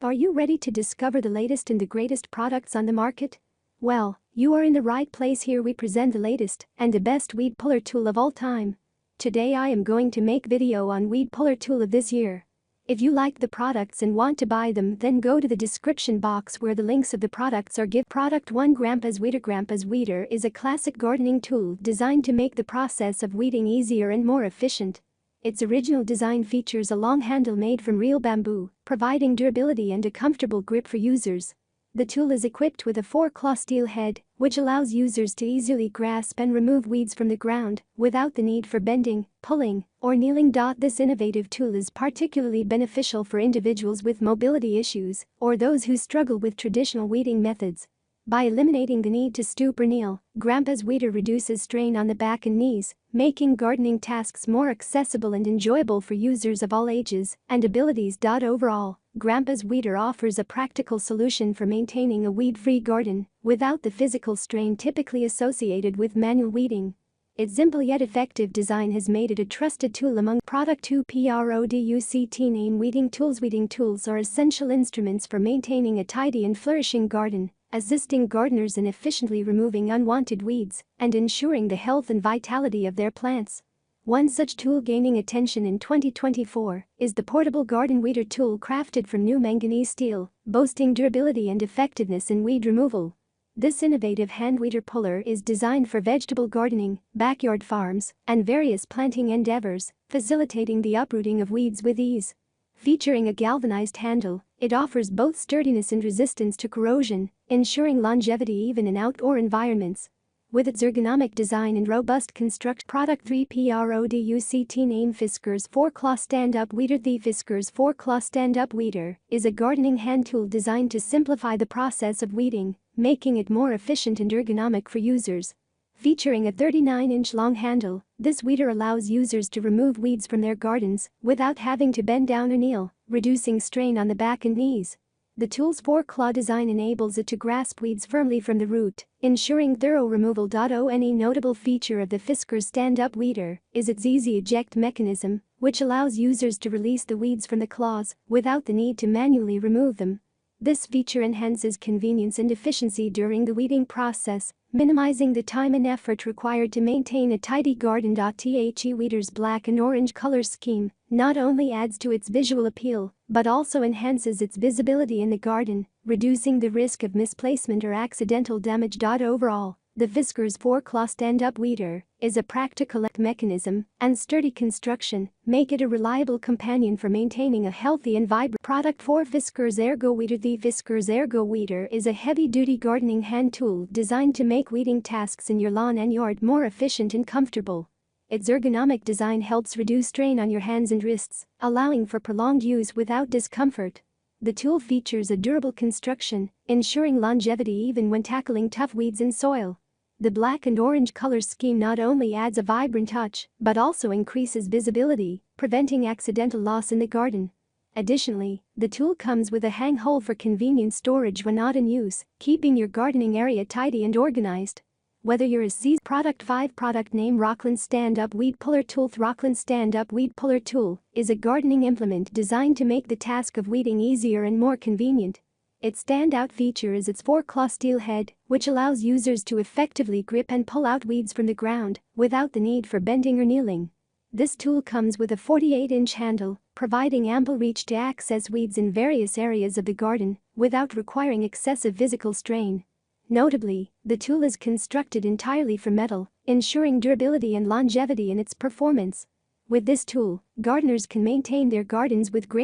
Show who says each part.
Speaker 1: Are you ready to discover the latest and the greatest products on the market? Well, you are in the right place. Here we present the latest and the best weed puller tool of all time. Today I am going to make video on weed puller tool of this year. If you like the products and want to buy them, then go to the description box where the links of the products are given. Product 1. Grandpa's Weeder. Grandpa's Weeder is a classic gardening tool designed to make the process of weeding easier and more efficient. Its original design features a long handle made from real bamboo, providing durability and a comfortable grip for users. The tool is equipped with a 4-claw steel head, which allows users to easily grasp and remove weeds from the ground without the need for bending, pulling, or kneeling. This innovative tool is particularly beneficial for individuals with mobility issues or those who struggle with traditional weeding methods. By eliminating the need to stoop or kneel, Grandpa's Weeder reduces strain on the back and knees, making gardening tasks more accessible and enjoyable for users of all ages and abilities. Overall, Grandpa's Weeder offers a practical solution for maintaining a weed-free garden without the physical strain typically associated with manual weeding. Its simple yet effective design has made it a trusted tool among Product 2. POCT name. Weeding tools. Weeding tools are essential instruments for maintaining a tidy and flourishing garden, assisting gardeners in efficiently removing unwanted weeds and ensuring the health and vitality of their plants. One such tool gaining attention in 2024 is the portable garden weeder tool crafted from new manganese steel, boasting durability and effectiveness in weed removal. This innovative hand weeder puller is designed for vegetable gardening, backyard farms, and various planting endeavors, facilitating the uprooting of weeds with ease. Featuring a galvanized handle, it offers both sturdiness and resistance to corrosion, ensuring longevity even in outdoor environments. With its ergonomic design and robust construction. Product 3. POCT name. Fisker's 4-claw Stand-Up Weeder. The Fisker's 4-claw Stand-Up Weeder is a gardening hand tool designed to simplify the process of weeding, making it more efficient and ergonomic for users. Featuring a 39-inch long handle, this weeder allows users to remove weeds from their gardens without having to bend down or kneel, reducing strain on the back and knees. The tool's 4-claw design enables it to grasp weeds firmly from the root, ensuring thorough removal. Any notable feature of the Fisker's Stand-Up Weeder is its easy eject mechanism, which allows users to release the weeds from the claws without the need to manually remove them. This feature enhances convenience and efficiency during the weeding process, minimizing the time and effort required to maintain a tidy garden. The Weeder's black and orange color scheme not only adds to its visual appeal, but also enhances its visibility in the garden, reducing the risk of misplacement or accidental damage. Overall, the Visker's 4-claw Stand-Up Weeder is a practical mechanism and sturdy construction make it a reliable companion for maintaining a healthy and vibrant. Product 4. Viskar ZGO Weeder. The Viskar ZGO Weeder is a heavy-duty gardening hand tool designed to make weeding tasks in your lawn and yard more efficient and comfortable. Its ergonomic design helps reduce strain on your hands and wrists, allowing for prolonged use without discomfort. The tool features a durable construction, ensuring longevity even when tackling tough weeds in soil. The black and orange color scheme not only adds a vibrant touch, but also increases visibility, preventing accidental loss in the garden. Additionally, the tool comes with a hang hole for convenient storage when not in use, keeping your gardening area tidy and organized. Whether you're a seasoned. Product 5. Product name. Rockland Stand-Up Weed Puller Tool. The Rockland Stand-Up Weed Puller Tool is a gardening implement designed to make the task of weeding easier and more convenient. Its standout feature is its 4-claw steel head, which allows users to effectively grip and pull out weeds from the ground without the need for bending or kneeling. This tool comes with a 48-inch handle, providing ample reach to access weeds in various areas of the garden without requiring excessive physical strain. Notably, the tool is constructed entirely from metal, ensuring durability and longevity in its performance. With this tool, gardeners can maintain their gardens with great